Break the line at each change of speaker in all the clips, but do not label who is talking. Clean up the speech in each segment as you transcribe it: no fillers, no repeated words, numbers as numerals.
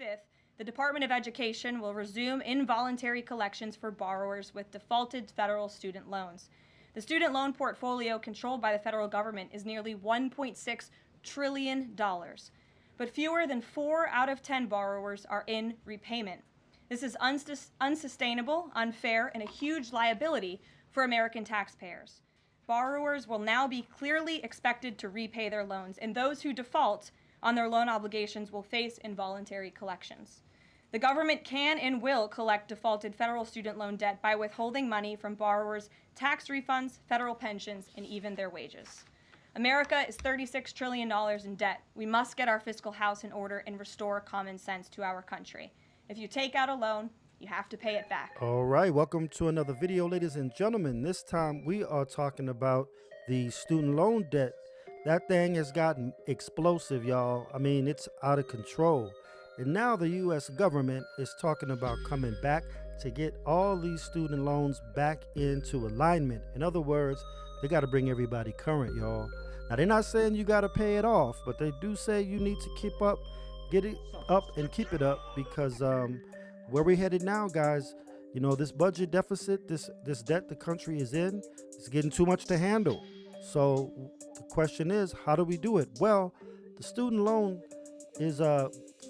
5th, the Department of Education will resume involuntary collections for borrowers with defaulted federal student loans. The student loan portfolio controlled by the federal government is nearly $1.6 trillion, but fewer than 4 out of 10 borrowers are in repayment. This is unsustainable, unfair, and a huge liability for American taxpayers. Borrowers will now be clearly expected to repay their loans, and those who default on their loan obligations will face involuntary collections. The government can and will collect defaulted federal student loan debt by withholding money from borrowers' tax refunds, federal pensions, and even their wages. America is $36 trillion in debt. We must get our fiscal house in order and restore common sense to our country. If you take out a loan, you have to pay it back.
All right, welcome to another video, ladies and gentlemen. This time we are talking about the student loan debt. That thing has gotten explosive, y'all. I mean, it's out of control. And now the U.S. government is talking about coming back to get all these student loans back into alignment. In other words, they got to bring everybody current, y'all. Now, they're not saying you got to pay it off, but they do say you need to keep up, get it up and keep it up, because where we're headed now, guys, you know, this budget deficit, this debt the country is in, is getting too much to handle. So the question is, how do we do it? Well, the student loan is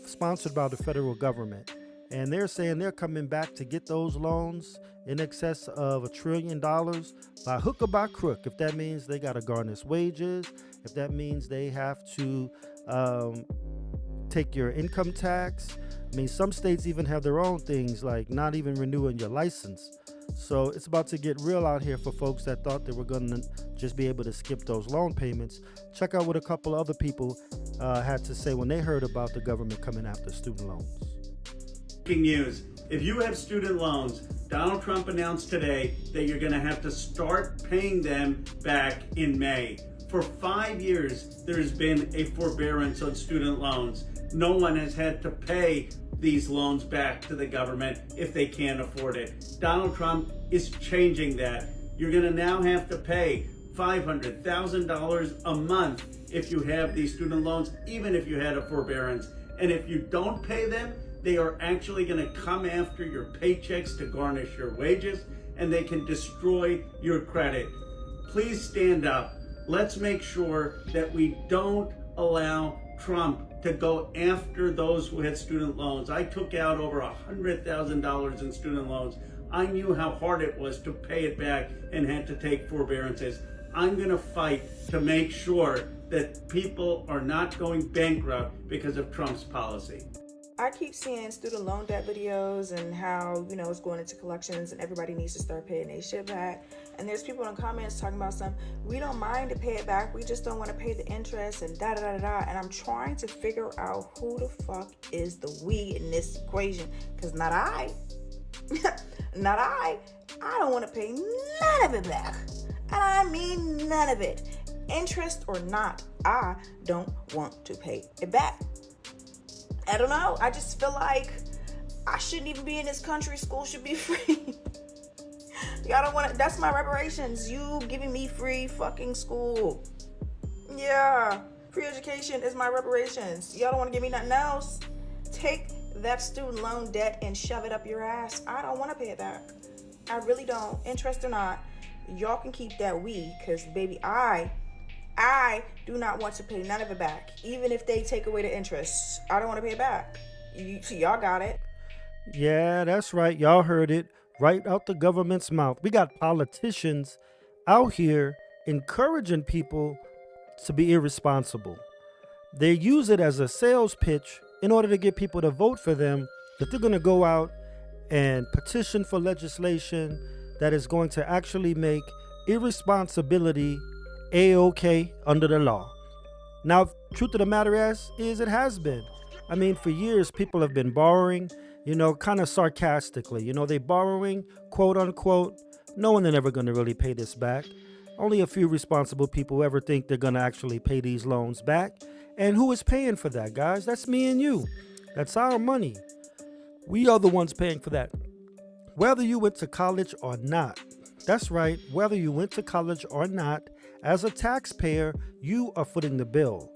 sponsored by the federal government, and they're saying they're coming back to get those loans in excess of $1 trillion by hook or by crook. If that means they got to garnish wages, if that means they have to take your income tax. I mean, some states even have their own things, like not even renewing your license. So it's about to get real out here for folks that thought they were going to just be able to skip those loan payments. Check out what a couple other people had to say when they heard about the government coming after student loans.
Breaking news. If you have student loans, Donald Trump announced today that you're going to have to start paying them back in May. For 5 years, there has been a forbearance on student loans. No one has had to pay these loans back to the government if they can't afford it. Donald Trump is changing that. You're going to now have to pay $500,000 a month if you have these student loans, even if you had a forbearance. And if you don't pay them, they are actually going to come after your paychecks to garnish your wages, and they can destroy your credit. Please stand up. Let's make sure that we don't allow Trump to go after those who had student loans. I took out over $100,000 in student loans. I knew how hard it was to pay it back and had to take forbearances. I'm going to fight to make sure that people are not going bankrupt because of Trump's policy.
I keep seeing student loan debt videos and how, you know, it's going into collections and everybody needs to start paying their shit back. And there's people in the comments talking about we don't mind to pay it back, we just don't want to pay the interest and da da da da. And I'm trying to figure out who the fuck is the we in this equation, because not I. Not I don't want to pay none of it back. And I mean none of it. Interest or not, I don't want to pay it back. I don't know. I just feel like I shouldn't even be in this country. School should be free. Y'all don't want to. That's my reparations. You giving me free fucking school. Yeah. Free education is my reparations. Y'all don't want to give me nothing else. Take that student loan debt and shove it up your ass. I don't want to pay it back. I really don't. Interest or not. Y'all can keep that because, baby, I do not want to pay none of it back, even if they take away the interest. I don't want to pay it back. Y'all got it.
Yeah, that's right. Y'all heard it right out the government's mouth. We got politicians out here encouraging people to be irresponsible. They use it as a sales pitch in order to get people to vote for them, that they're going to go out and petition for legislation that is going to actually make irresponsibility A-OK under the law. Now, truth of the matter is it has been. I mean, for years, people have been borrowing, you know, kind of sarcastically. You know, they borrowing, quote unquote. No one is ever going to really pay this back. Only a few responsible people ever think they're going to actually pay these loans back. And who is paying for that, guys? That's me and you. That's our money. We are the ones paying for that. Whether you went to college or not. That's right. Whether you went to college or not, as a taxpayer, you are footing the bill.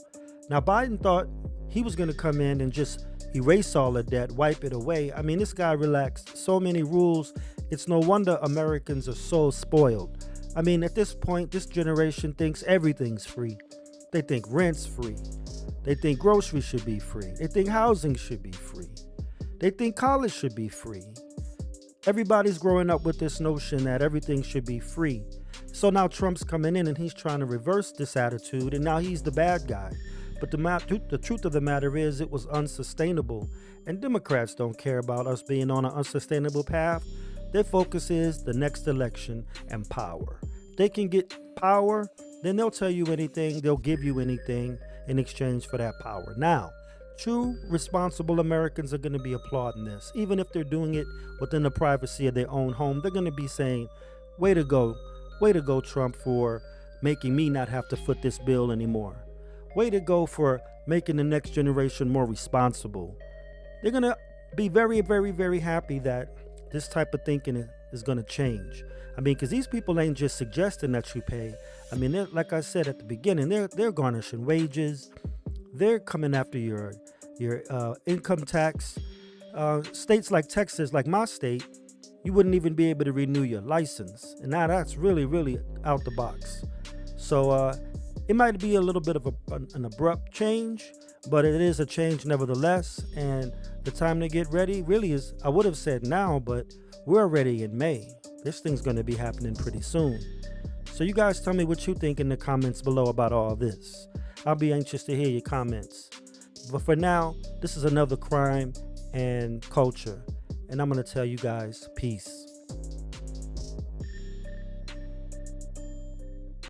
Now, Biden thought he was going to come in and just erase all of that, wipe it away. I mean, this guy relaxed so many rules. It's no wonder Americans are so spoiled. I mean, at this point, this generation thinks everything's free. They think rent's free. They think groceries should be free. They think housing should be free. They think college should be free. Everybody's growing up with this notion that everything should be free. So now Trump's coming in and he's trying to reverse this attitude, and now he's the bad guy. But the truth of the matter is it was unsustainable, and Democrats don't care about us being on an unsustainable path. Their focus is the next election and power. If they can get power, then they'll tell you anything, they'll give you anything in exchange for that power. Now, true responsible Americans are going to be applauding this. Even if they're doing it within the privacy of their own home, they're going to be saying, way to go, Trump, for making me not have to foot this bill anymore. Way to go for making the next generation more responsible. They're going to be very, very, very happy that this type of thinking is going to change. I mean, because these people ain't just suggesting that you pay. I mean, like I said at the beginning, they're garnishing wages. They're coming after your income tax. States like Texas, like my state, you wouldn't even be able to renew your license. And now that's really, really out the box. So it might be a little bit of an abrupt change, but it is a change nevertheless. And the time to get ready really is, I would have said now, but we're already in May. This thing's going to be happening pretty soon. So you guys tell me what you think in the comments below about all this. I'll be anxious to hear your comments. But for now, this is another crime and culture. And I'm going to tell you guys, peace.